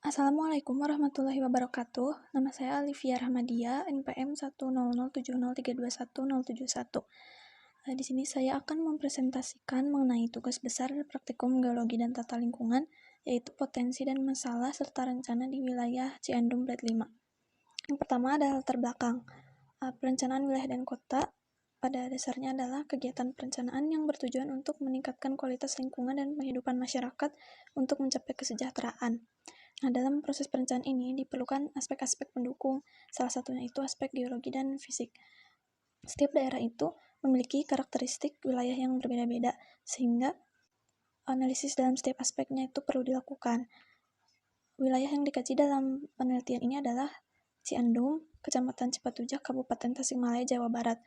Assalamualaikum warahmatullahi wabarakatuh. Nama saya Alivia Rahmadia, NPM 10070321071. Di sini saya akan mempresentasikan mengenai tugas besar praktikum geologi dan tata lingkungan, yaitu potensi dan masalah serta rencana di wilayah Ciandum Bled 5. Yang pertama adalah latar belakang. Perencanaan wilayah dan kota pada dasarnya adalah kegiatan perencanaan yang bertujuan untuk meningkatkan kualitas lingkungan dan kehidupan masyarakat untuk mencapai kesejahteraan. Nah, dalam proses perencanaan ini diperlukan aspek-aspek pendukung, salah satunya itu aspek geologi dan fisik. Setiap daerah itu memiliki karakteristik wilayah yang berbeda-beda, sehingga analisis dalam setiap aspeknya itu perlu dilakukan. Wilayah yang dikaji dalam penelitian ini adalah Ciandum, Kecamatan Cipatujah, Kabupaten Tasikmalaya, Jawa Barat.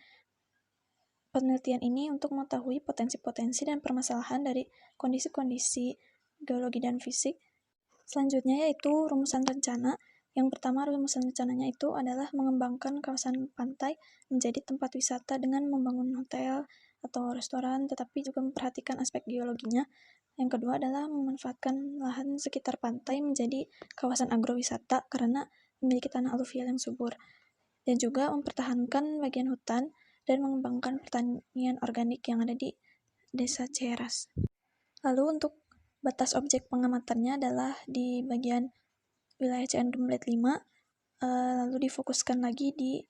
Penelitian ini untuk mengetahui potensi-potensi dan permasalahan dari kondisi-kondisi geologi dan fisik. Selanjutnya yaitu rumusan rencana. Yang pertama, rumusan rencananya itu adalah mengembangkan kawasan pantai menjadi tempat wisata dengan membangun hotel atau restoran, tetapi juga memperhatikan aspek geologinya. Yang kedua adalah memanfaatkan lahan sekitar pantai menjadi kawasan agrowisata karena memiliki tanah aluvial yang subur. Dan juga mempertahankan bagian hutan dan mengembangkan pertanian organik yang ada di Desa Ciheras. Lalu untuk batas objek pengamatannya adalah di bagian wilayah Ciandum Bled 5, lalu difokuskan lagi di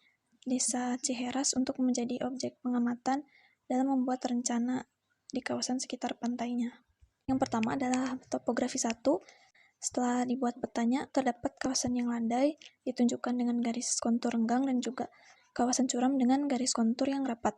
Desa Ciheras untuk menjadi objek pengamatan dalam membuat rencana di kawasan sekitar pantainya. Yang pertama adalah topografi 1. Setelah dibuat petanya, terdapat kawasan yang landai, ditunjukkan dengan garis kontur renggang dan juga kawasan curam dengan garis kontur yang rapat.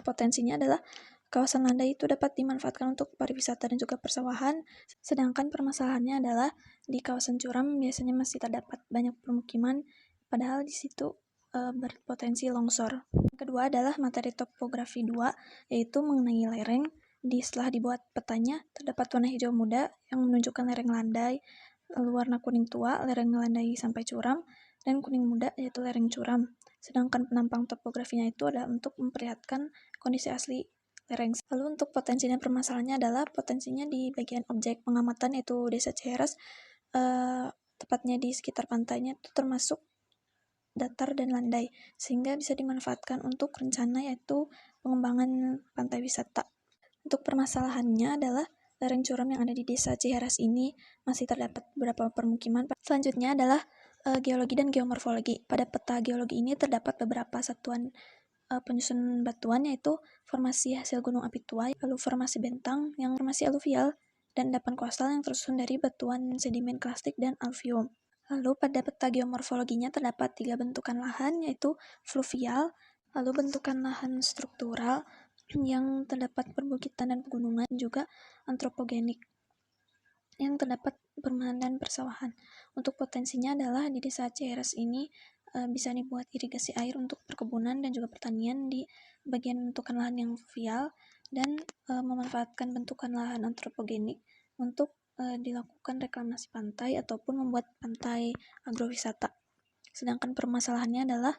Potensinya adalah kawasan landai itu dapat dimanfaatkan untuk pariwisata dan juga persawahan, sedangkan permasalahannya adalah di kawasan curam biasanya masih terdapat banyak permukiman, padahal di situ berpotensi longsor. Yang kedua adalah materi topografi 2, yaitu mengenai lereng. Setelah dibuat petanya, terdapat warna hijau muda yang menunjukkan lereng landai, lalu warna kuning tua, lereng landai sampai curam, dan kuning muda yaitu lereng curam. Sedangkan penampang topografinya itu adalah untuk memperlihatkan kondisi asli lereng. Lalu untuk potensi dan permasalahannya adalah potensinya di bagian objek pengamatan yaitu Desa Ciheras, tepatnya di sekitar pantainya itu termasuk datar dan landai, sehingga bisa dimanfaatkan untuk rencana yaitu pengembangan pantai wisata. Untuk permasalahannya adalah lereng curam yang ada di Desa Ciheras ini masih terdapat beberapa permukiman. Selanjutnya adalah geologi dan geomorfologi. Pada peta geologi ini terdapat beberapa satuan penyusun batuan, yaitu formasi hasil gunung api tua, lalu formasi bentang yang formasi aluvial, dan endapan kostal yang tersusun dari batuan sedimen karstik dan alluvium. Lalu pada peta geomorfologinya terdapat 3 bentukan lahan, yaitu fluvial, lalu bentukan lahan struktural yang terdapat perbukitan dan pegunungan, juga antropogenik yang terdapat perumahan dan persawahan. Untuk potensinya adalah di Desa Ciheras ini bisa dibuat irigasi air untuk perkebunan dan juga pertanian di bagian bentukan lahan yang fluvial, dan memanfaatkan bentukan lahan antropogenik untuk dilakukan reklamasi pantai ataupun membuat pantai agrowisata. Sedangkan permasalahannya adalah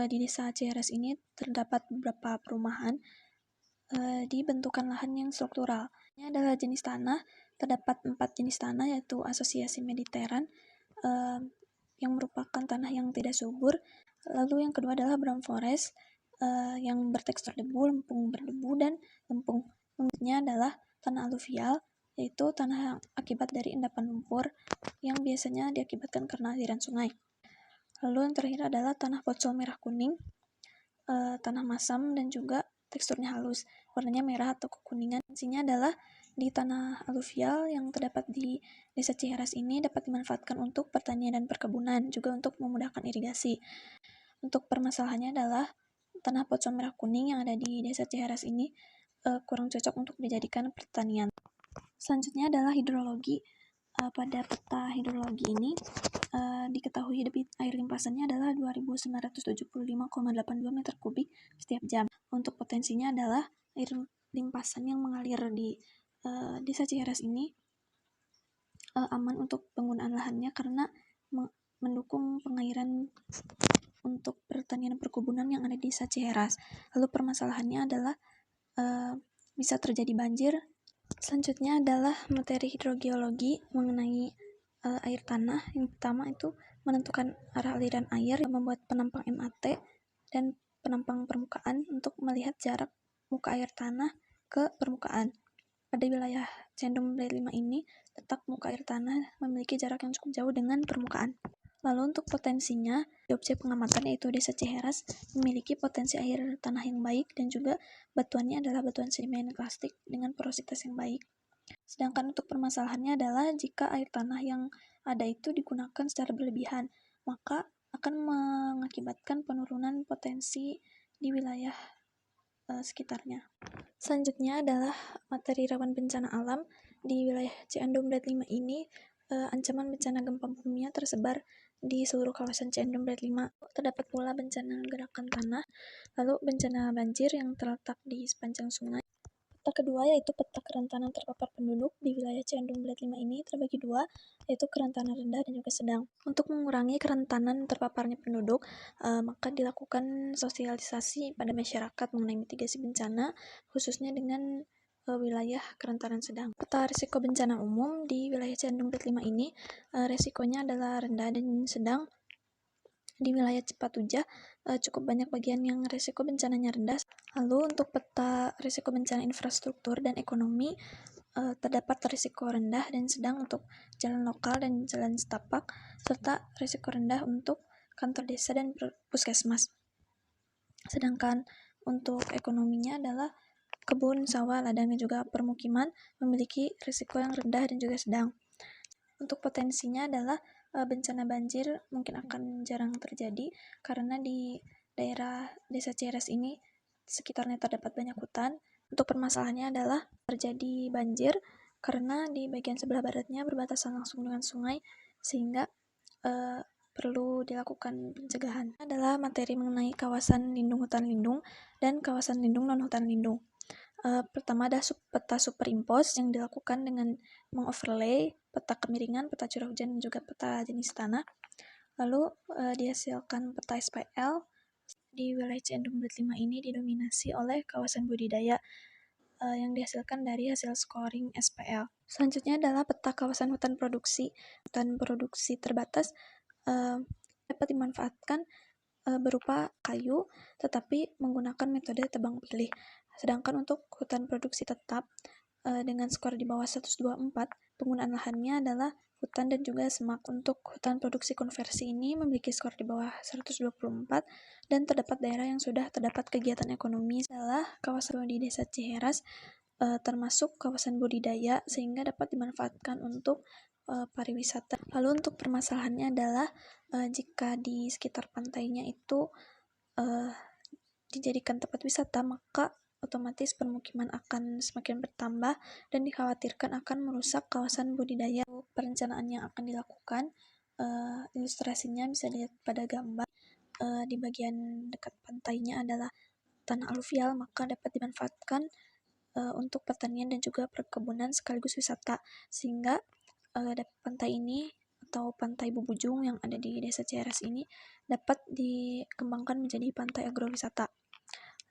di Desa Ciheras ini terdapat beberapa perumahan di bentukan lahan yang struktural. Ini adalah jenis tanah, terdapat 4 jenis tanah, yaitu asosiasi mediteran yang merupakan tanah yang tidak subur. Lalu yang kedua adalah brown forest yang bertekstur debu, lempung berdebu, dan lempung. Selanjutnya adalah tanah aluvial, yaitu tanah yang akibat dari endapan lumpur yang biasanya diakibatkan karena aliran sungai. Lalu yang terakhir adalah tanah potsol merah kuning, tanah masam, dan juga teksturnya halus, warnanya merah atau kekuningan. Isinya adalah di tanah aluvial yang terdapat di Desa Ciheras ini dapat dimanfaatkan untuk pertanian dan perkebunan, juga untuk memudahkan irigasi. Untuk permasalahannya adalah tanah potsol merah kuning yang ada di Desa Ciheras ini kurang cocok untuk dijadikan pertanian. Selanjutnya adalah hidrologi. Pada peta hidrologi ini diketahui debit air limpasannya adalah 2.975,82 meter kubik setiap jam. Untuk potensinya adalah air limpasan yang mengalir di Desa Ciheras ini aman untuk penggunaan lahannya karena mendukung pengairan untuk pertanian perkebunan yang ada di Desa Ciheras. Lalu permasalahannya adalah bisa terjadi banjir. Selanjutnya adalah materi hidrogeologi mengenai air tanah. Yang pertama itu menentukan arah aliran air, membuat penampang MAT dan penampang permukaan untuk melihat jarak muka air tanah ke permukaan. Pada wilayah Ciandum Blade 5 ini, letak muka air tanah memiliki jarak yang cukup jauh dengan permukaan. Lalu untuk potensinya, di objek pengamatan yaitu Desa Ciheras memiliki potensi air tanah yang baik dan juga batuannya adalah batuan sedimen klastik dengan porositas yang baik. Sedangkan untuk permasalahannya adalah jika air tanah yang ada itu digunakan secara berlebihan, maka akan mengakibatkan penurunan potensi di wilayah sekitarnya. Selanjutnya adalah materi rawan bencana alam. Di wilayah Ciandum Blade 5 ini, ancaman bencana gempa bumi tersebar di seluruh kawasan Ciandum Blade 5. Terdapat pula bencana gerakan tanah, lalu bencana banjir yang terletak di sepanjang sungai. Peta kedua yaitu peta kerentanan terpapar penduduk di wilayah Ciandum Blade 5 ini terbagi dua, yaitu kerentanan rendah dan juga sedang. Untuk mengurangi kerentanan terpaparnya penduduk, maka dilakukan sosialisasi pada masyarakat mengenai mitigasi bencana, khususnya dengan wilayah kerentanan sedang. Peta risiko bencana umum di wilayah Ciandum Blade 5 ini, risikonya adalah rendah dan sedang. Di wilayah Cipatujah, cukup banyak bagian yang risiko bencananya rendah. Lalu untuk peta risiko bencana infrastruktur dan ekonomi, terdapat risiko rendah dan sedang untuk jalan lokal dan jalan setapak, serta risiko rendah untuk kantor desa dan puskesmas. Sedangkan untuk ekonominya adalah kebun, sawah, ladang, dan juga permukiman memiliki risiko yang rendah dan juga sedang. Untuk potensinya adalah bencana banjir mungkin akan jarang terjadi karena di daerah Desa Ciheras ini sekitarnya terdapat banyak hutan. Untuk permasalahannya adalah terjadi banjir karena di bagian sebelah baratnya berbatasan langsung dengan sungai, sehingga perlu dilakukan pencegahan. Adalah materi mengenai kawasan lindung hutan lindung dan kawasan lindung non hutan lindung. Pertama ada peta superimpose yang dilakukan dengan mengoverlay peta kemiringan, peta curah hujan, dan juga peta jenis tanah. Lalu dihasilkan peta SPL. Di wilayah Ciandum Blade 5 ini didominasi oleh kawasan budidaya yang dihasilkan dari hasil scoring SPL. Selanjutnya adalah peta kawasan hutan produksi. Hutan produksi terbatas dapat dimanfaatkan berupa kayu, tetapi menggunakan metode tebang pilih. Sedangkan untuk hutan produksi tetap dengan skor di bawah 124, penggunaan lahannya adalah hutan dan juga semak. Untuk hutan produksi konversi ini memiliki skor di bawah 124 dan terdapat daerah yang sudah terdapat kegiatan ekonomi adalah kawasan di Desa Ciheras, termasuk kawasan budidaya sehingga dapat dimanfaatkan untuk pariwisata. Lalu untuk permasalahannya adalah jika di sekitar pantainya itu dijadikan tempat wisata, maka otomatis permukiman akan semakin bertambah dan dikhawatirkan akan merusak kawasan budidaya. Perencanaan yang akan dilakukan, ilustrasinya bisa dilihat pada gambar. Di bagian dekat pantainya adalah tanah aluvial, maka dapat dimanfaatkan untuk pertanian dan juga perkebunan sekaligus wisata, sehingga pantai ini atau pantai Bubujung yang ada di Desa Ciheras ini dapat dikembangkan menjadi pantai agrowisata.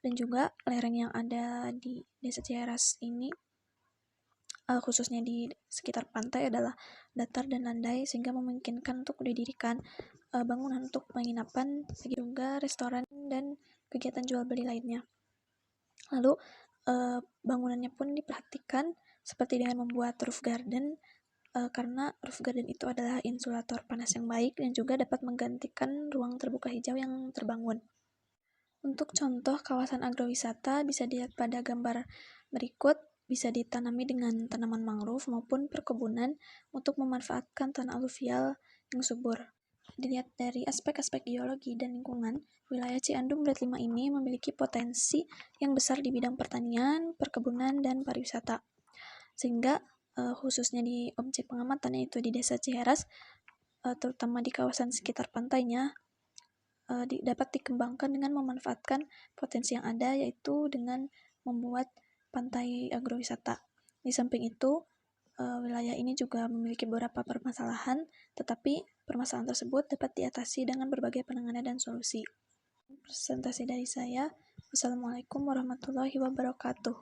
Dan juga lereng yang ada di Desa Ciheras ini, khususnya di sekitar pantai, adalah datar dan landai sehingga memungkinkan untuk didirikan bangunan untuk penginapan, juga restoran dan kegiatan jual beli lainnya. Lalu bangunannya pun diperhatikan seperti dengan membuat roof garden, karena roof garden itu adalah insulator panas yang baik dan juga dapat menggantikan ruang terbuka hijau yang terbangun. Untuk contoh kawasan agrowisata bisa dilihat pada gambar berikut, bisa ditanami dengan tanaman mangrove maupun perkebunan untuk memanfaatkan tanah aluvial yang subur. Dilihat dari aspek-aspek geologi dan lingkungan, wilayah Ciandum Blade 5 ini memiliki potensi yang besar di bidang pertanian, perkebunan, dan pariwisata. Sehingga khususnya di objek pengamatan yaitu di Desa Ciheras, terutama di kawasan sekitar pantainya, dapat dikembangkan dengan memanfaatkan potensi yang ada, yaitu dengan membuat pantai agrowisata. Di samping itu, wilayah ini juga memiliki beberapa permasalahan, tetapi permasalahan tersebut dapat diatasi dengan berbagai penanganan dan solusi. Presentasi dari saya. Wassalamualaikum warahmatullahi wabarakatuh.